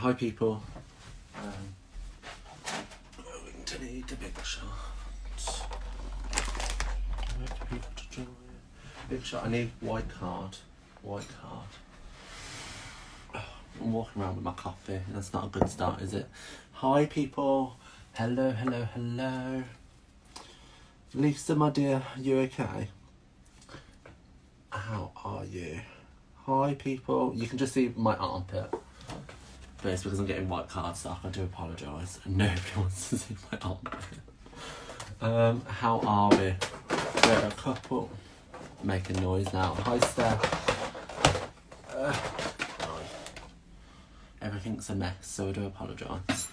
Hi people. Going to need a big shot. Wait for people to join. Big shot. I need white card. White card. I'm walking around with my coffee. That's not a good start, is it? Hi people. Hello, hello, hello. Lisa, my dear, you okay? How are you? Hi people. You can just see my armpit. But it's because I'm getting white card stuck. I do apologise. Nobody wants to see my armpit. How are we? We're a couple making noise now. Hi Steph. Everything's a mess, so I do apologise.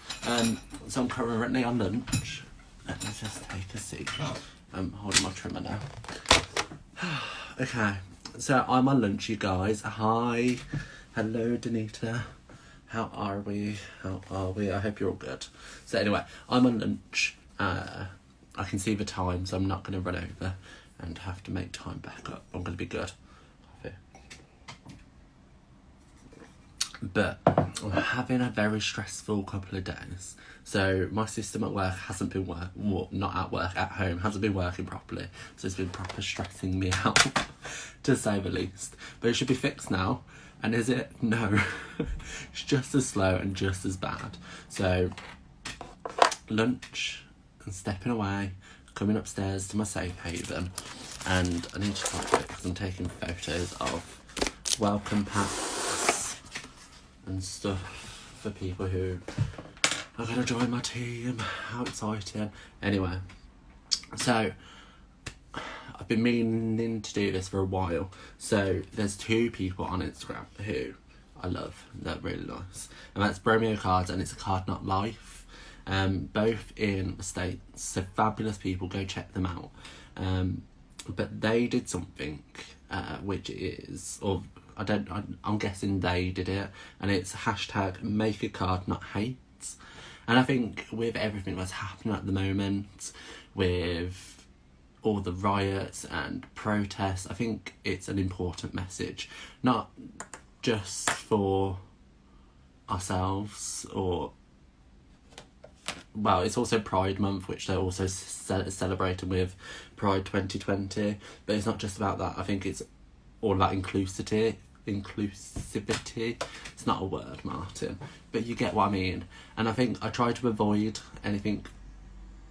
So I'm currently on lunch. Let me just take a seat. I'm holding my trimmer now. Okay, so I'm on lunch, you guys. Hi. Hello, Danita. How are we? How are we? I hope you're all good. So anyway, I'm on lunch. I can see the time, so I'm not going to run over and have to make time back up. I'm going to be good. But I'm having a very stressful couple of days. So my system at work hasn't been not at work, at home, hasn't been working properly. So it's been proper stressing me out, to say the least. But it should be fixed now. And is it? No. It's just as slow and just as bad. So lunch and stepping away, coming upstairs to my safe haven. And I need to type it because I'm taking photos of welcome packs and stuff for people who are going to join my team. How exciting. Anyway, so I've been meaning to do this for a while. So there's two people on Instagram who I love. They're really nice. And that's Bromeo Cards and It's a Card Not Life. Both in the States. So fabulous people. Go check them out. But they did something which is, or I'm guessing they did it, and it's hashtag make a card not hate. And I think with everything that's happening at the moment, with all the riots and protests, I think it's an important message, not just for ourselves or, well, it's also Pride Month, which they're also celebrating with Pride 2020, but it's not just about that. I think it's all about inclusivity. It's not a word, Martin, but you get what I mean. And I think I try to avoid anything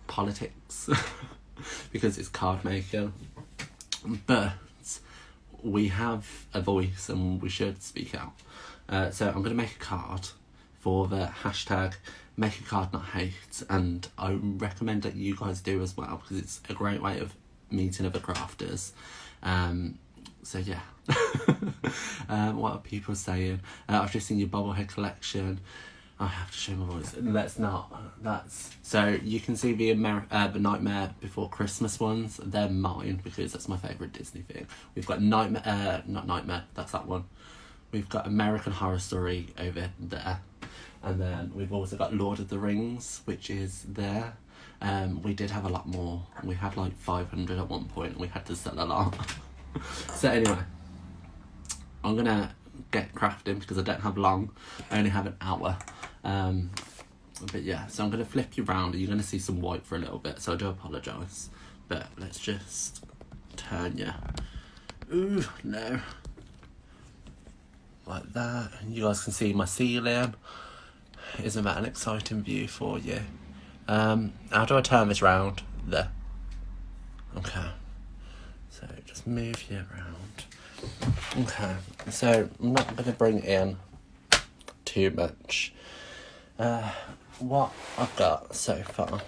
politics because it's card making, but we have a voice and we should speak out. So I'm going to make a card for the hashtag make a card not hate, and I recommend that you guys do as well because it's a great way of meeting other crafters. So yeah. What are people saying? I've just seen your bobblehead collection. I have to show my voice. Let's not. That's so you can see the Nightmare Before Christmas ones. They're mine because that's my favourite Disney thing. We've got not Nightmare. That's that one. We've got American Horror Story over there, and then we've also got Lord of the Rings, which is there. We did have a lot more. We had like 500 at one point, and we had to sell a lot. So anyway, I'm gonna get crafting because I don't have long. I only have an hour. But yeah, so I'm gonna flip you round and you're gonna see some white for a little bit, so I do apologise. But let's just turn you. Ooh, no. Like that. And you guys can see my ceiling. Isn't that an exciting view for you? How do I turn this round? There. Okay. So just move you around. Okay, so I'm not going to bring in too much. What I've got so far.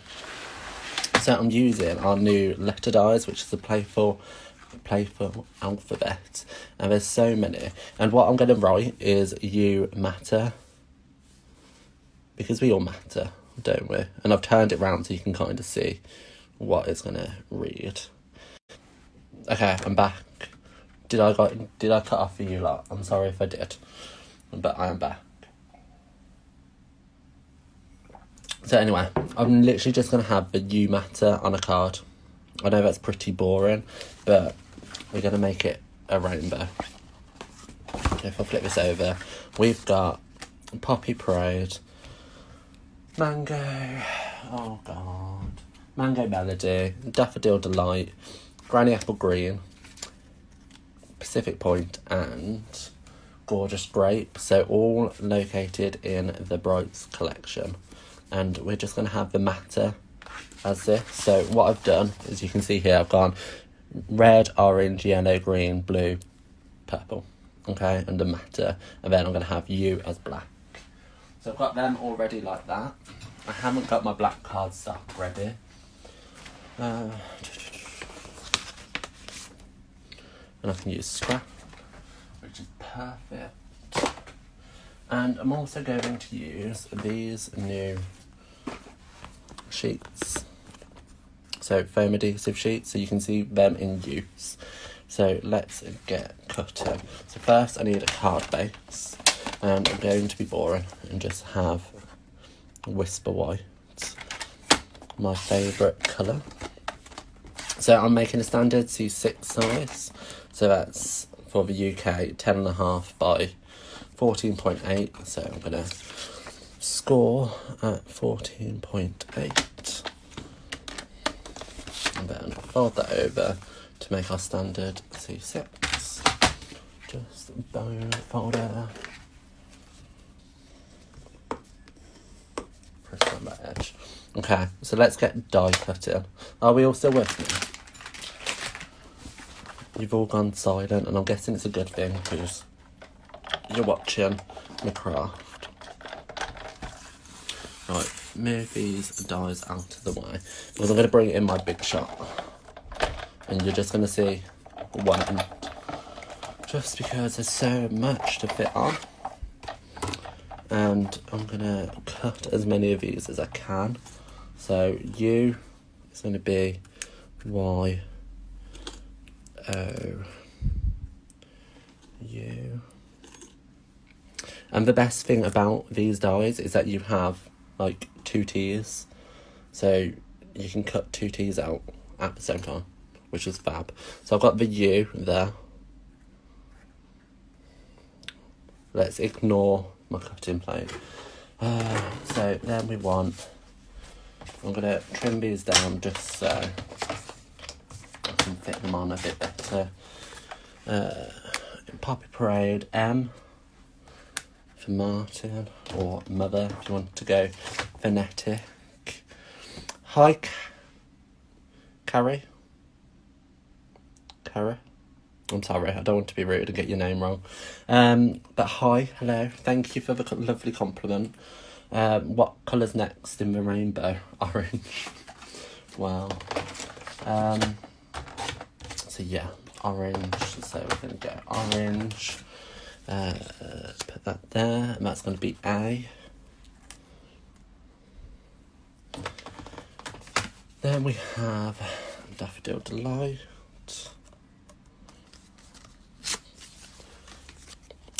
So I'm using our new letter dies, which is the Playful Alphabet. And there's so many. And what I'm going to write is you matter. Because we all matter, don't we? And I've turned it round so you can kind of see what it's going to read. Okay, I'm back. Did I cut off for you lot? I'm sorry if I did, but I am back. So anyway, I'm literally just going to have the you matter on a card. I know that's pretty boring, but we're going to make it a rainbow. If I flip this over, we've got Poppy Parade, Mango, oh god, Mango Melody, Daffodil Delight, Granny Apple Green, Pacific Point, and Gorgeous Grape. So all located in the Brights collection. And we're just going to have the matter as this. So what I've done, as you can see here, I've gone red, orange, yellow, green, blue, purple. Okay, and the matter. And then I'm going to have you as black. So I've got them already like that. I haven't got my black cardstock ready. And I can use scrap, which is perfect. And I'm also going to use these new sheets. So foam adhesive sheets, so you can see them in use. So let's get cutting. So first I need a card base, and I'm going to be boring and just have Whisper White, my favourite colour. So I'm making a standard C6 size, so that's for the UK 10.5 by 14.8, so I'm going to score at 14.8 and then fold that over to make our standard C6. Just bone folder, press on that edge. Okay, so let's get die cutting. Are we all still with me? You've all gone silent, and I'm guessing it's a good thing because you're watching my craft. Right, move these dies out of the way because I'm going to bring it in my big shot, and you're just going to see one end, just because there's so much to fit on. And I'm going to cut as many of these as I can. So U is going to be Y, O, U. And the best thing about these dies is that you have like 2 T's. So you can cut 2 T's out at the same time, which is fab. So I've got the U there. Let's ignore my cutting plate. So then we want, I'm going to trim these down just so I can fit them on a bit better. Poppy Parade, M for Martin, or Mother if you want to go phonetic. Hi, Carrie. I'm sorry, I don't want to be rude and get your name wrong. But hi, hello, thank you for the lovely compliment. What colour's next in the rainbow? Orange. Wow. So yeah, orange. So we're going to go orange. Put that there, and that's going to be A. Then we have Daffodil Delight.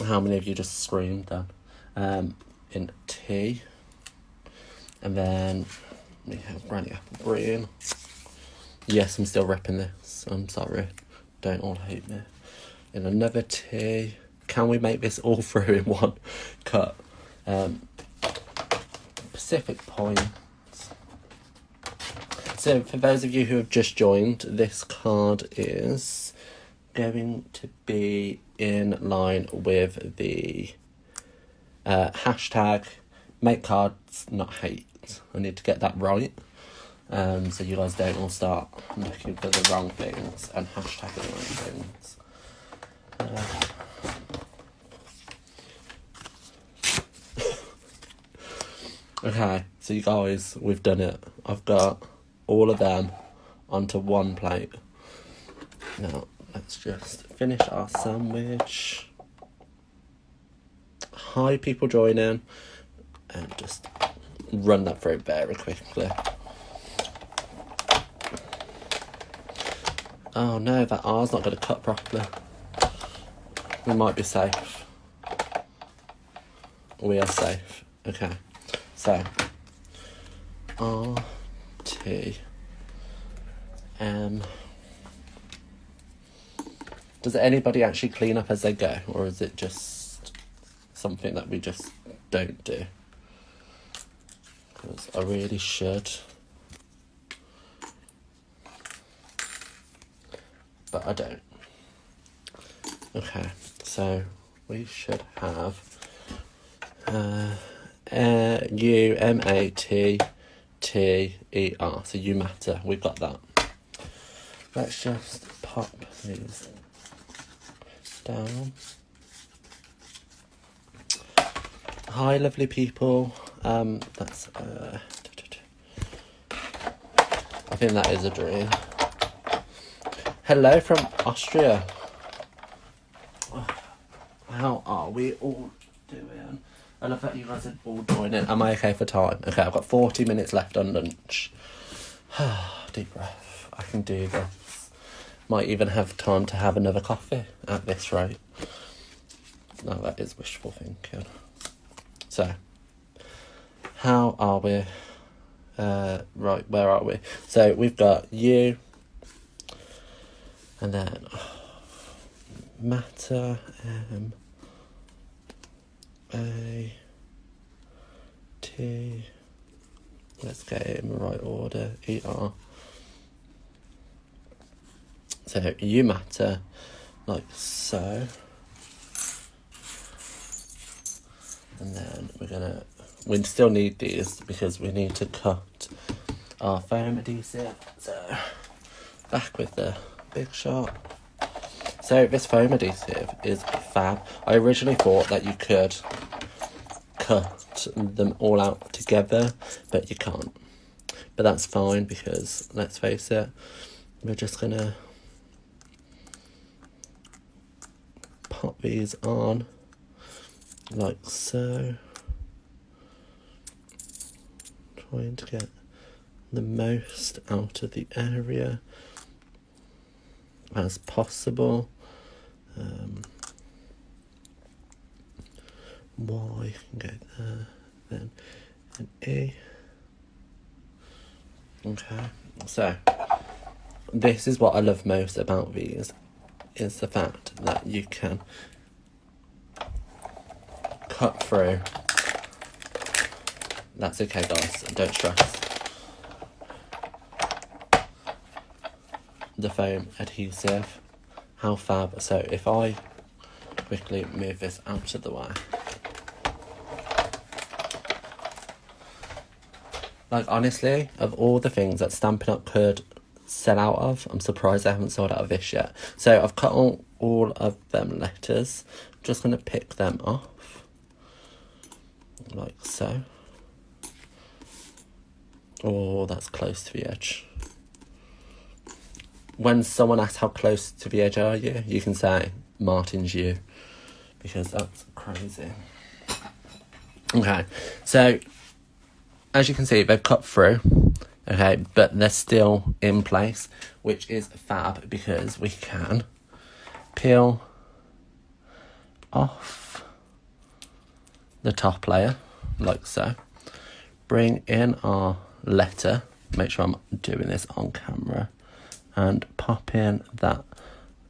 How many of you just screamed then? In T. And then we have Granny Apple Green. Yes, I'm still repping this. I'm sorry. Don't all hate me. In another T. Can we make this all through in one cut? Pacific Point. So for those of you who have just joined, this card is going to be in line with the hashtag make cards not hate. I need to get that right, so you guys don't all start looking for the wrong things and hashtagging the wrong things. Okay, so you guys, we've done it. I've got all of them onto one plate. Now let's just finish our sandwich. Hi, people joining, and just run that through very quickly. Oh no, that R's not going to cut properly. We might be safe. We are safe. Okay, so R, T, M. Does anybody actually clean up as they go, or is it just something that we just don't do. Because I really should. But I don't. Okay, so we should have U-M-A-T-T-E-R. So you matter. We've got that. Let's just pop these down. Hi, lovely people. That's I think that is a dream. Hello from Austria. How are we all doing? I love that you guys are all joining. Am I okay for time? Okay, I've got 40 minutes left on lunch. Deep breath. I can do this. Might even have time to have another coffee at this rate. No, that is wishful thinking. So, how are we? Right, where are we? So, we've got you. And then matter, M-A-T, let's get it in the right order, E-R. So you matter, like so. And then we still need these because we need to cut our foam adhesive. So back with the Big Shot. So this foam adhesive is fab. I originally thought that you could cut them all out together, but you can't. But that's fine because, let's face it, we're just gonna pop these on like so. Trying to get the most out of the area as possible. Y can go there, then an E. Okay, so this is what I love most about these, is the fact that you can cut through. That's okay, guys, don't stress. The foam adhesive, how fab. So if I quickly move this out of the way, like honestly, of all the things that Stampin' Up could sell out of, I'm surprised they haven't sold out of this yet. So I've cut all of them letters. I'm just going to pick them off like so. Oh, that's close to the edge. When someone asks how close to the edge are you, you can say Martin's you, because that's crazy. Okay, so as you can see, they've cut through, okay, but they're still in place, which is fab because we can peel off the top layer like so, bring in our letter, make sure I'm doing this on camera, and pop in that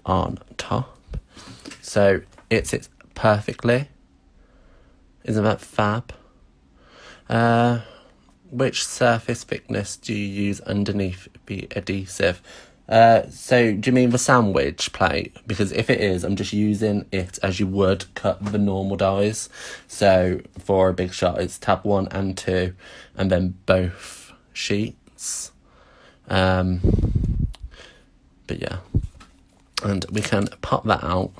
on top. So it sits perfectly. Isn't that fab? Which surface thickness do you use underneath the adhesive? So do you mean the sandwich plate? Because if it is, I'm just using it as you would cut the normal dies. So for a Big Shot, it's tab 1 and 2, and then both sheets. But yeah, and we can pop that out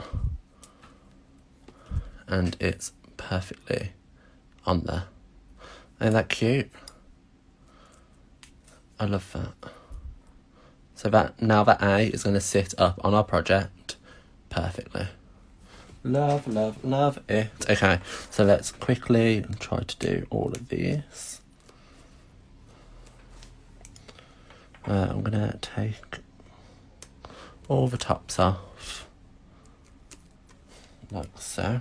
and it's perfectly on there. Ain't that cute? I love that. So that now that A is going to sit up on our project perfectly. Love, love, love it. Okay, so let's quickly try to do all of these. I'm going to take all the tops off like so.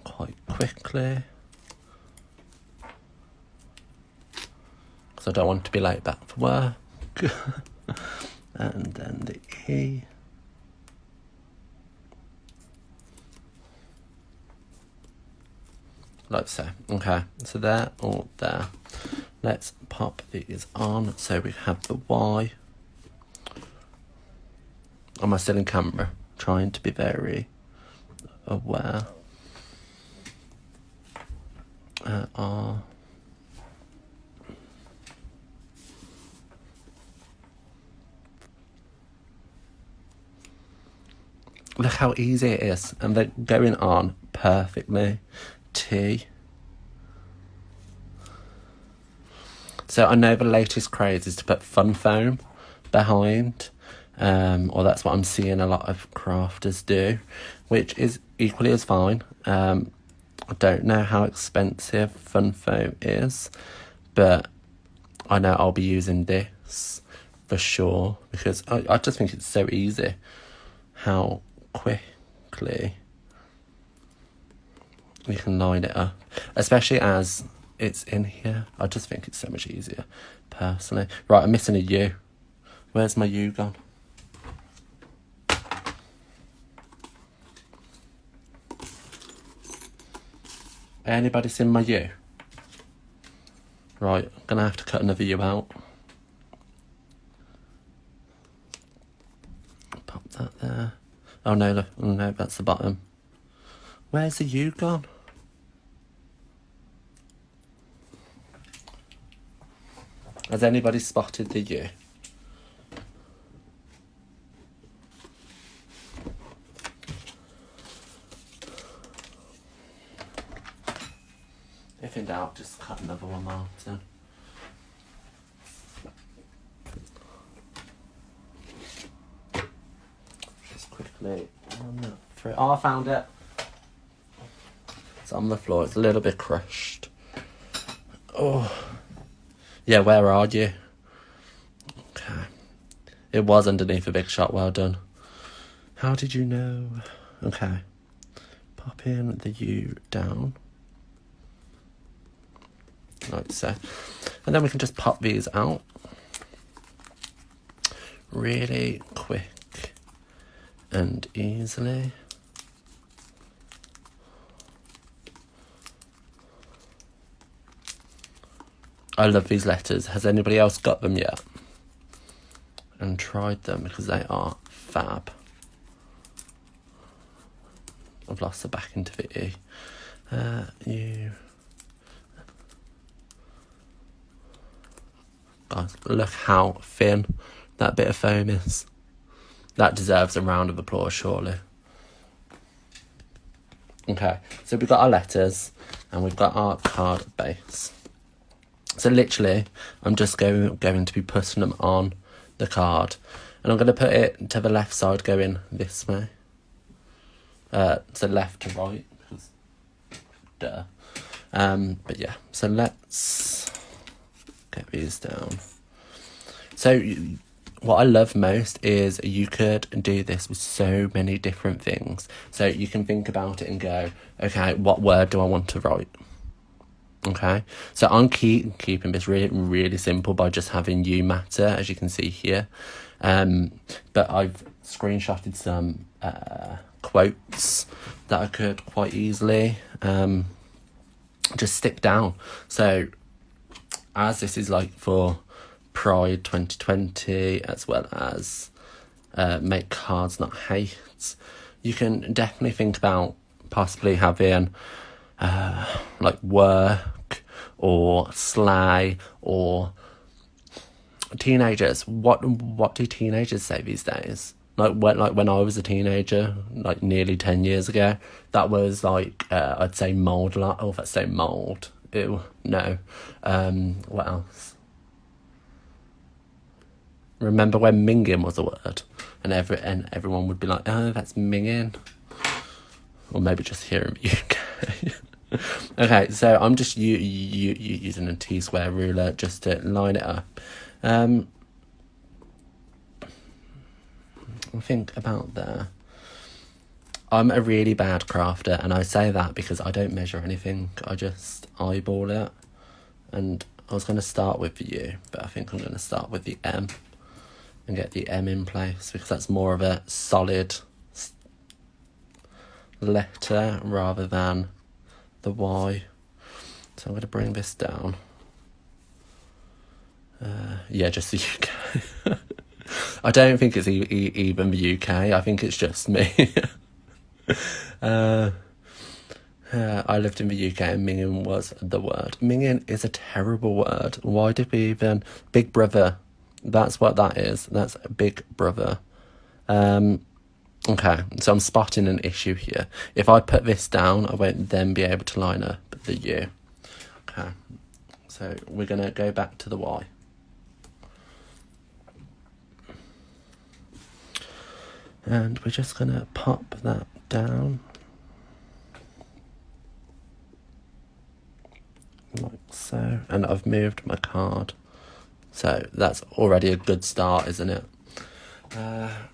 Quite quickly, because I don't want to be late back for work. And then the E. like so. Okay, so they're all there. Let's pop these on. So we have the Y. Am I still in camera? Trying to be very aware. R. Look how easy it is, and they're going on perfectly. T. So I know the latest craze is to put fun foam behind, or that's what I'm seeing a lot of crafters do, which is equally as fine. I don't know how expensive fun foam is, but I know I'll be using this for sure, because I just think it's so easy how quickly you can line it up, especially as it's in here. I just think it's so much easier, personally. Right, I'm missing a U. Where's my U gone? Anybody seen my U? Right, I'm gonna have to cut another U out. Pop that there. Oh no, look, oh, no, that's the bottom. Where's the U gone? Has anybody spotted the U? If in doubt, just cut another one, Martin. Just quickly run through. Oh, I found it. It's on the floor. It's a little bit crushed. Oh. Yeah, where are you? Okay. It was underneath a big shot. Well done. How did you know? Okay. Pop in the U down. Like so. And then we can just pop these out. Really quick and easily. I love these letters. Has anybody else got them yet? And tried them, because they are fab. I've lost the back into the E. U. Guys, look how thin that bit of foam is. That deserves a round of applause, surely. Okay, so we've got our letters and we've got our card base. So literally, I'm just going to be putting them on the card. And I'm going to put it to the left side going this way. So left to right, because duh. But yeah, so let's get these down. So what I love most is you could do this with so many different things. So you can think about it and go, okay, what word do I want to write? Okay, so I'm keeping this really, really simple by just having you matter, as you can see here. But I've screenshotted some quotes that I could quite easily just stick down. So as this is like for Pride 2020, as well as Make Cards Not Hate, you can definitely think about possibly having like work or slay or teenagers. What do teenagers say these days? Like when I was a teenager, like nearly 10 years ago, that was like I'd say mould a lot. Oh, let's say mould. Ew, no. What else? Remember when minging was a word, and everyone would be like, oh, that's minging. Or maybe just here in the UK. Okay, so I'm just using a T-square ruler just to line it up. I think about there. I'm a really bad crafter, and I say that because I don't measure anything. I just eyeball it. And I was going to start with the U, but I think I'm going to start with the M and get the M in place, because that's more of a solid letter rather than the Y. So I'm going to bring this down. Yeah, just the UK. I don't think it's even the UK. I think it's just me. I lived in the UK and minging was the word. Minging is a terrible word. Why did we even... Big Brother. That's what that is. That's Big Brother. Okay, so I'm spotting an issue here. If I put this down, I won't then be able to line up the U. Okay, so we're going to go back to the Y. And we're just going to pop that down. Like so. And I've moved my card. So that's already a good start, isn't it?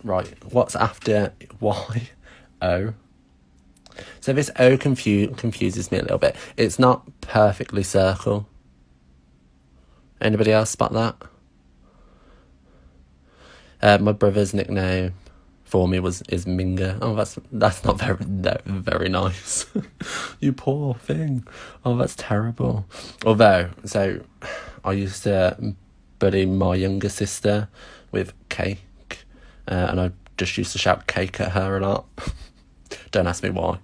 Right, what's after Y? O. So this O confuses me a little bit. It's not perfectly circle. Anybody else spot that? My brother's nickname for me is Minger. Oh, that's not very nice. You poor thing. Oh, that's terrible. Although, so I used to bully my younger sister with cake, and I just used to shout cake at her a lot. Don't ask me why,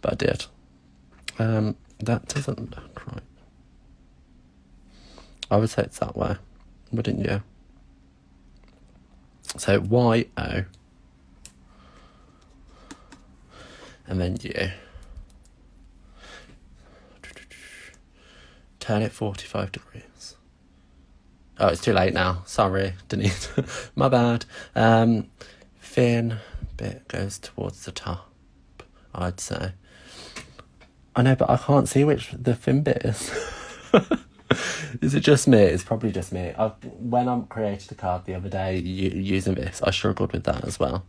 but I did. That doesn't look right. I would say it's that way, wouldn't you? So Y-O. And then U. Turn it 45 degrees. Oh, it's too late now. Sorry, Denise. My bad. Thin bit goes towards the top, I'd say. I know, but I can't see which the thin bit is. Is it just me? It's probably just me. When I created the card the other day using this, I struggled with that as well.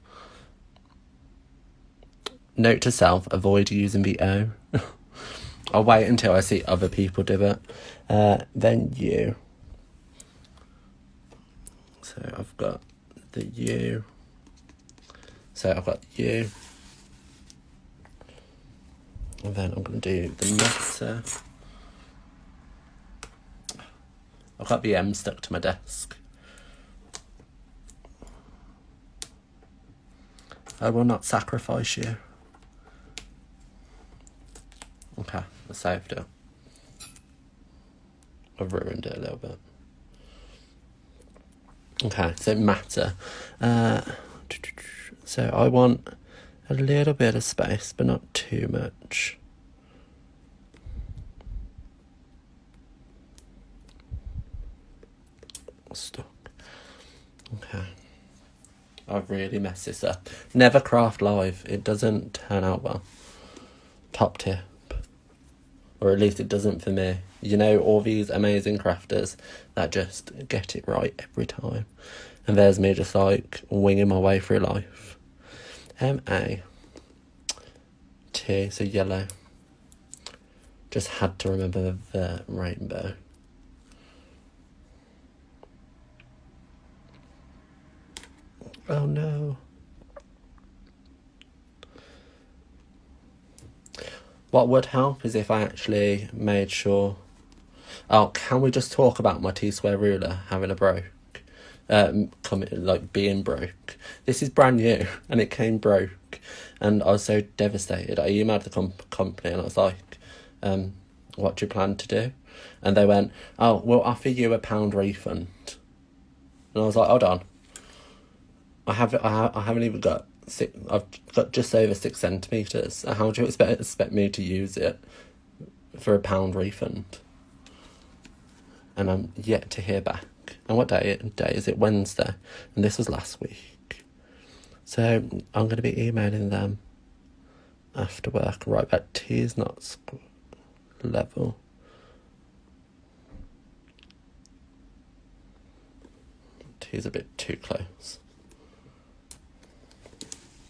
Note to self, avoid using the O. I'll wait until I see other people do it. Then U. So I've got the U. So I've got U. And then I'm going to do the letter. I've got the M stuck to my desk. I will not sacrifice you. Okay, I saved it. I've ruined it a little bit. Okay, so matter. So I want a little bit of space, but not too much. Stuck. Okay. I've really messed this up. Never craft live. It doesn't turn out well. Top tip. Or at least it doesn't for me. You know, all these amazing crafters that just get it right every time. And there's me just like winging my way through life. M-A-T, so yellow. Just had to remember the rainbow. Oh no. What would help is if I actually made sure... Oh, can we just talk about my T-square ruler having a broke? Being broke. This is brand new, and it came broke. And I was so devastated. I emailed the company and I was like, what do you plan to do? And they went, oh, we'll offer you £1 refund. And I was like, hold on. I haven't even got... I've got just over 6 centimetres. How do you expect me to use it for £1 refund? And I'm yet to hear back. And what day is it? Wednesday. And this was last week. So I'm going to be emailing them after work. Right, that T is not level. T is a bit too close.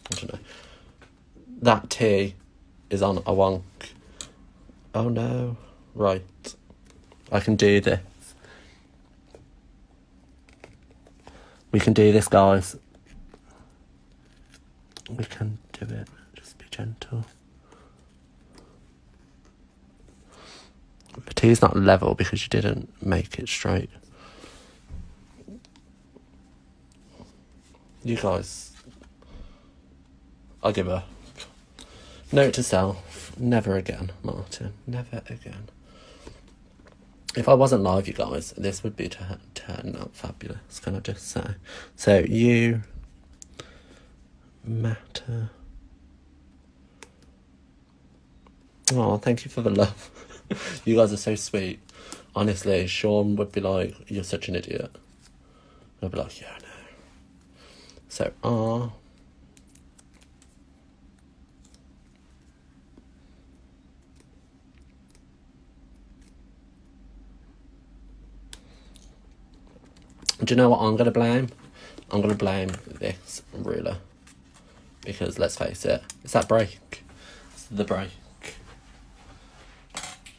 I don't know. That T is on a wonk. Oh no. Right. I can do this. We can do this, guys. We can do it. Just be gentle. The T's not level because you didn't make it straight. You guys, I give up. Note to self, never again, Martin. Never again. If I wasn't live, you guys, this would be turning out fabulous, can I just say? So, you matter. Oh, thank you for the love. You guys are so sweet. Honestly, Sean would be like, you're such an idiot. I'd be like, yeah, I know. So, R. Do you know what I'm going to blame? I'm going to blame this ruler. Because, let's face it, it's that break. It's the break.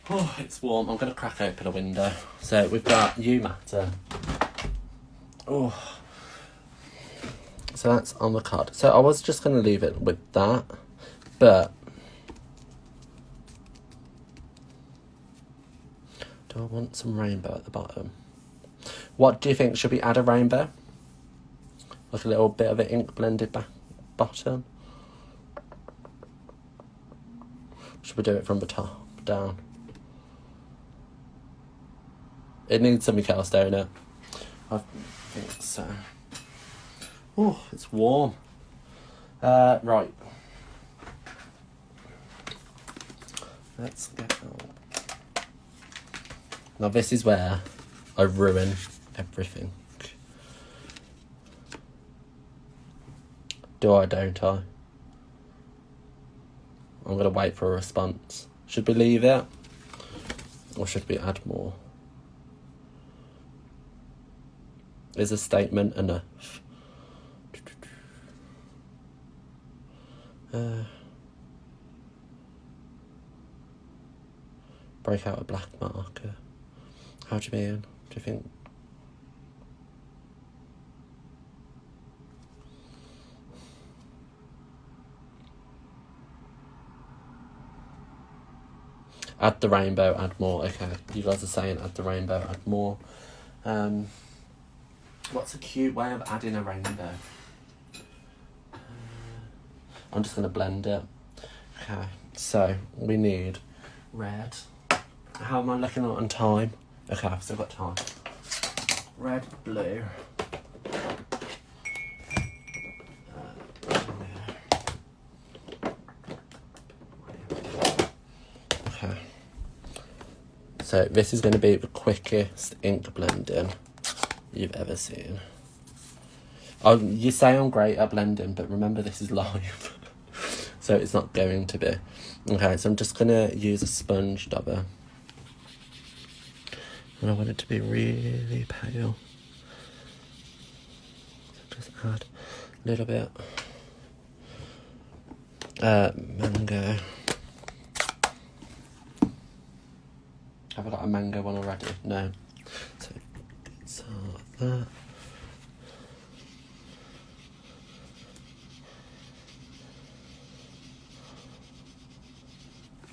Oh, it's warm. I'm going to crack open a window. So, we've got You Matter. Oh. So, that's on the card. So, I was just going to leave it with that. But do I want some rainbow at the bottom? What do you think? Should we add a rainbow? Like a little bit of an ink blended back bottom? Should we do it from the top down? It needs something else, don't it? I think so. Oh, it's warm. Right. Let's get out. Now this is where I ruin everything. Do I, don't I? I'm going to wait for a response. Should we leave it? Or should we add more? Is a statement enough? Break out a black marker. How do you mean? Do you think? Add the rainbow, add more. Okay, you guys are saying add the rainbow, add more. What's a cute way of adding a rainbow? I'm just going to blend it. Okay, so we need red. How am I looking on time? Okay, I've still got time. Red, blue. Okay. So this is going to be the quickest ink blending you've ever seen. Oh, you say I'm great at blending, but remember this is live. So it's not going to be. Okay, so I'm just going to use a sponge dauber. And I want it to be really pale. So just add a little bit. Mango. Have I got a mango one already? No. So that.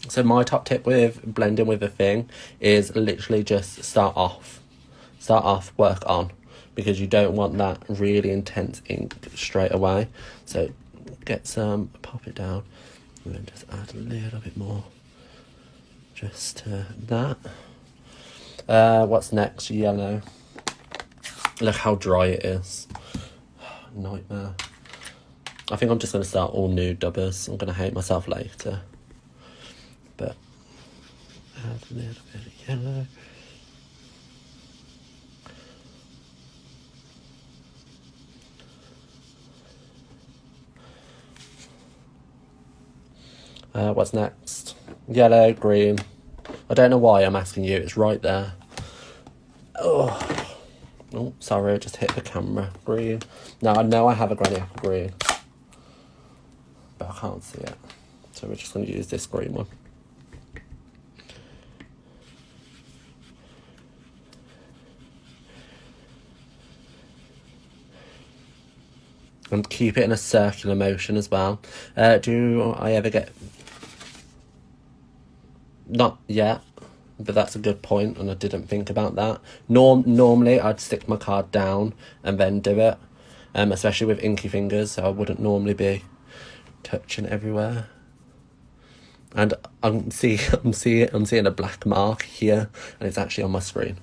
So my top tip with blending with a thing is literally just start off, work on, because you don't want that really intense ink straight away. So get some, pop it down, and then just add a little bit more, just to that. What's next? Yellow. Look how dry it is. Nightmare. I think I'm just going to start all nude dubbers. I'm going to hate myself later. But add a little bit of yellow. What's next? Yellow, green. I don't know why I'm asking you. It's right there. Oh, sorry, I just hit the camera. Green. Now, I know I have a granny apple green, but I can't see it. So we're just going to use this green one. And keep it in a circular motion as well. Do I ever get... Not yet. but that's a good point, and I didn't think about that. Normally I'd stick my card down and then do it, especially with inky fingers, so I wouldn't normally be touching everywhere. And I'm seeing a black mark here, and it's actually on my screen,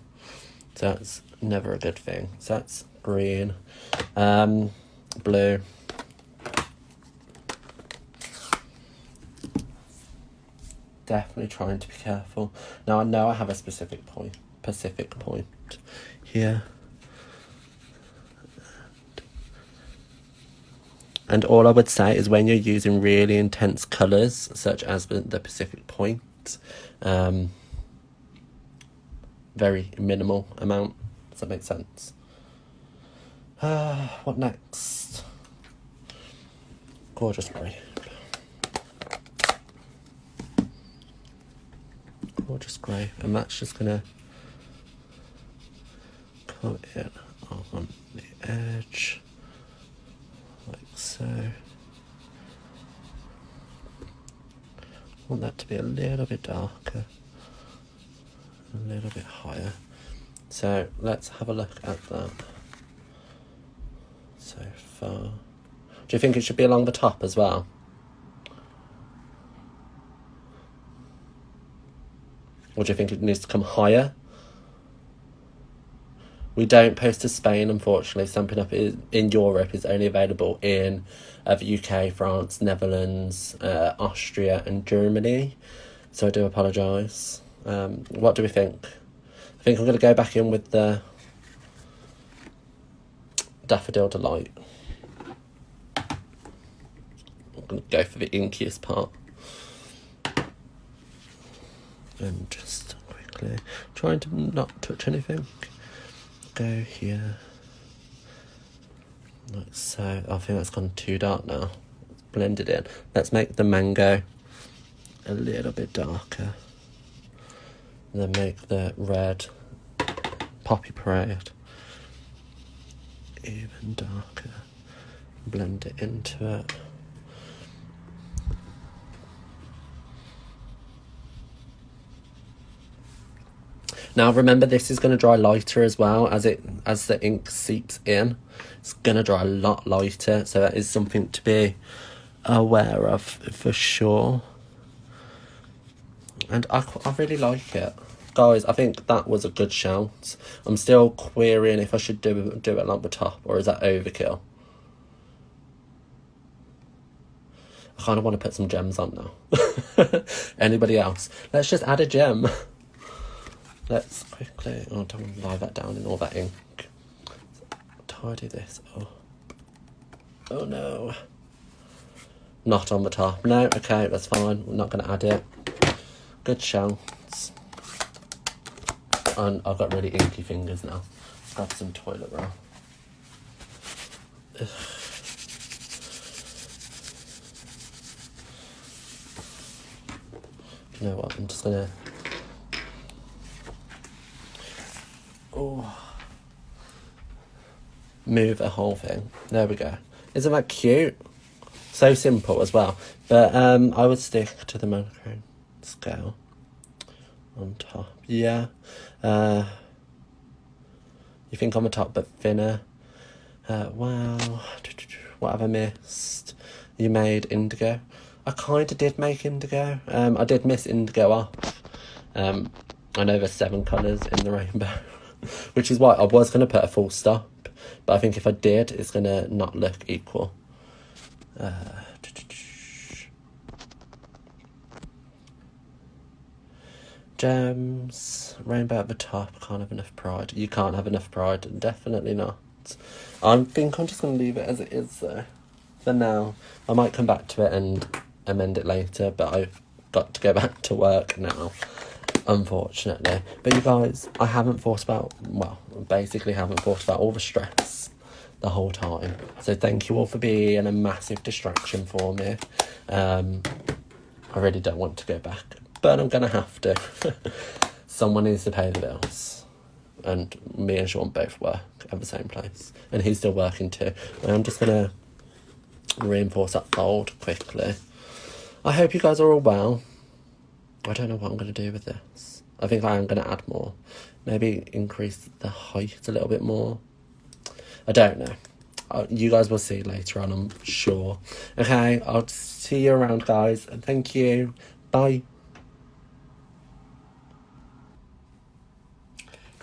so that's never a good thing. So that's green, blue. Definitely trying to be careful. Now I know I have a specific point here. And all I would say is when you're using really intense colours, such as the Pacific Point, very minimal amount. Does that make sense? What next? Gorgeous grape. Gorgeous grape. And that's just going to cut it on the edge. Like so. I want that to be a little bit darker, a little bit higher. So let's have a look at that so far. Do you think it should be along the top as well? Or do you think it needs to come higher? We don't post to Spain, unfortunately. Stampin' Up! In Europe is only available in the UK, France, Netherlands, Austria and Germany. So I do apologise. What do we think? I think I'm going to go back in with the Daffodil Delight. I'm going to go for the inkiest part. And just quickly trying to not touch anything. Go here, like so. I think that's gone too dark now. It's blended in. Let's make the mango a little bit darker. And then make the red Poppy Parade even darker. Blend it into it. Now remember, this is going to dry lighter as well as the ink seeps in. It's going to dry a lot lighter, so that is something to be aware of for sure. And I really like it. Guys, I think that was a good shout. I'm still querying if I should do it along the top, or is that overkill? I kind of want to put some gems on now. Anybody else? Let's just add a gem. Let's quickly, oh, don't want to lie that down in all that ink. Tidy this up. Oh no. Not on the top. No, okay, that's fine. We're not going to add it. Good shouts. And I've got really inky fingers now. Let's grab some toilet roll. Ugh. You know what, I'm just going to... move the whole thing. There we go. Isn't that cute? So simple as well. But I would stick to the monochrome scale on top. Yeah. You think on the top but thinner. Wow. What have I missed? You made indigo. I kind of did make indigo. I did miss indigo off. I know there's 7 colours in the rainbow. Which is why I was going to put a full stop. But I think if I did, it's going to not look equal. Gems. Rainbow at the top. Can't have enough pride. You can't have enough pride. Definitely not. I think I'm just going to leave it as it is though. For now. I might come back to it and amend it later. But I've got to go back to work now. Unfortunately. But you guys, I haven't thought about, well, basically haven't thought about all the stress the whole time. So thank you all for being a massive distraction for me. I really don't want to go back, but I'm going to have to. Someone needs to pay the bills. And me and Sean both work at the same place. And he's still working too. And I'm just going to reinforce that fold quickly. I hope you guys are all well. I don't know what I'm going to do with this. I think I am going to add more. Maybe increase the height a little bit more. I don't know. You guys will see later on, I'm sure. Okay, I'll see you around, guys. And thank you. Bye.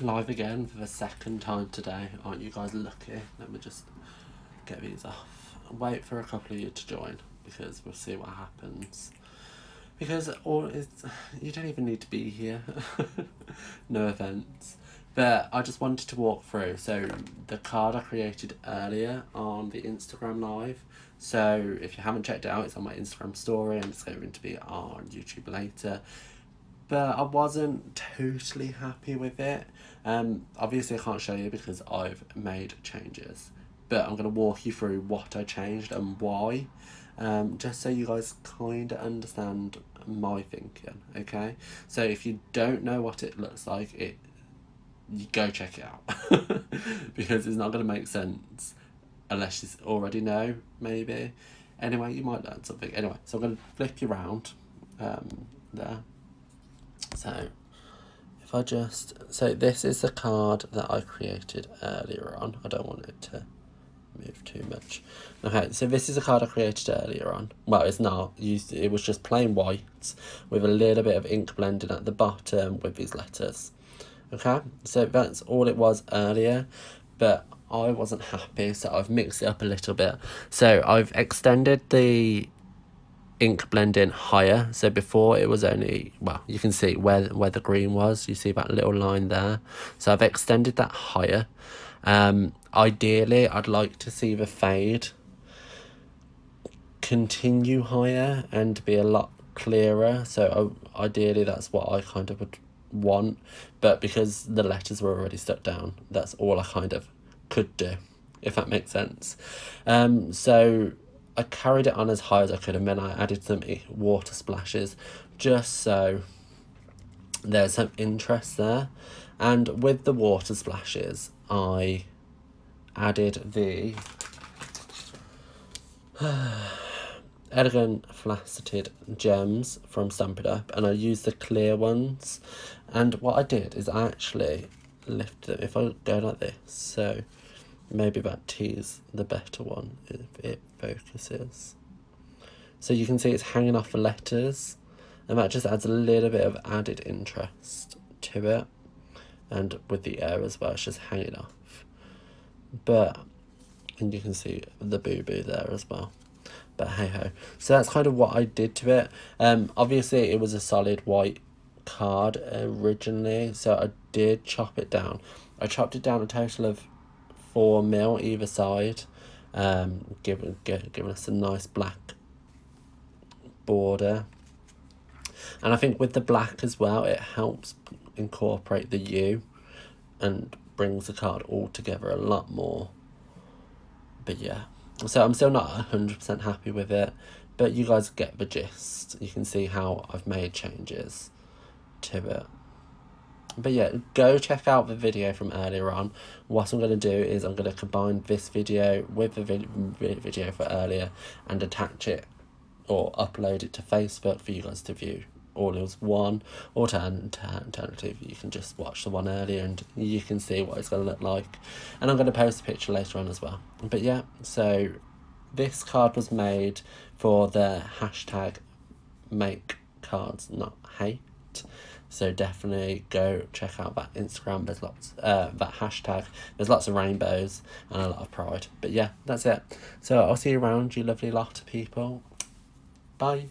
Live again for the second time today. Aren't you guys lucky? Let me just get these off. Wait for a couple of you to join, because we'll see what happens. Because you don't even need to be here. No offence. But I just wanted to walk through. So the card I created earlier on the Instagram live. So if you haven't checked it out, it's on my Instagram story, and it's going to be on YouTube later. But I wasn't totally happy with it. Obviously I can't show you because I've made changes. But I'm going to walk you through what I changed and why. Just so you guys kind of understand my thinking, okay? So if you don't know what it looks like, you go check it out. Because it's not going to make sense unless you already know, maybe. Anyway, you might learn something. Anyway, so I'm going to flip you around there. So if I so this is the card that I created earlier on. I don't want it to move too much. Okay, so this is a card I created earlier on. Well, it's not. It was just plain white with a little bit of ink blending at the bottom with these letters. Okay, so that's all it was earlier, but I wasn't happy, so I've mixed it up a little bit. So I've extended the ink blending higher. So before it was only, well, you can see where the green was. You see that little line there. So I've extended that higher. Ideally, I'd like to see the fade continue higher and be a lot clearer. So ideally, that's what I kind of would want. But because the letters were already stuck down, that's all I kind of could do, if that makes sense. So I carried it on as high as I could, and then I added some water splashes just so there's some interest there. And with the water splashes, I added the Elegant Faceted Gems from Stampin', and I used the clear ones. And what I did is I actually lifted them. If I go like this, so maybe that T's the better one if it focuses. So you can see it's hanging off the letters, and that just adds a little bit of added interest to it. And with the air as well, it's just hanging off. And you can see the boo-boo there as well. But hey-ho. So that's kind of what I did to it. Obviously, it was a solid white card originally, so I did chop it down. I chopped it down a total of 4 mil either side, giving us a nice black border. And I think with the black as well, it helps incorporate the U and brings the card all together a lot more. But yeah, so I'm still not 100% happy with it, but you guys get the gist. You can see how I've made changes to it. But yeah, go check out the video from earlier on. What I'm going to do is I'm going to combine this video with the video for earlier and attach it or upload it to Facebook for you guys to view all as one. Alternatively, you can just watch the one earlier and you can see what it's going to look like. And I'm going to post a picture later on as well. But yeah, so this card was made for the hashtag make cards not hate. So definitely go check out that Instagram. There's lots, that hashtag. There's lots of rainbows and a lot of pride. But yeah, that's it. So I'll see you around, you lovely lot of people. Bye.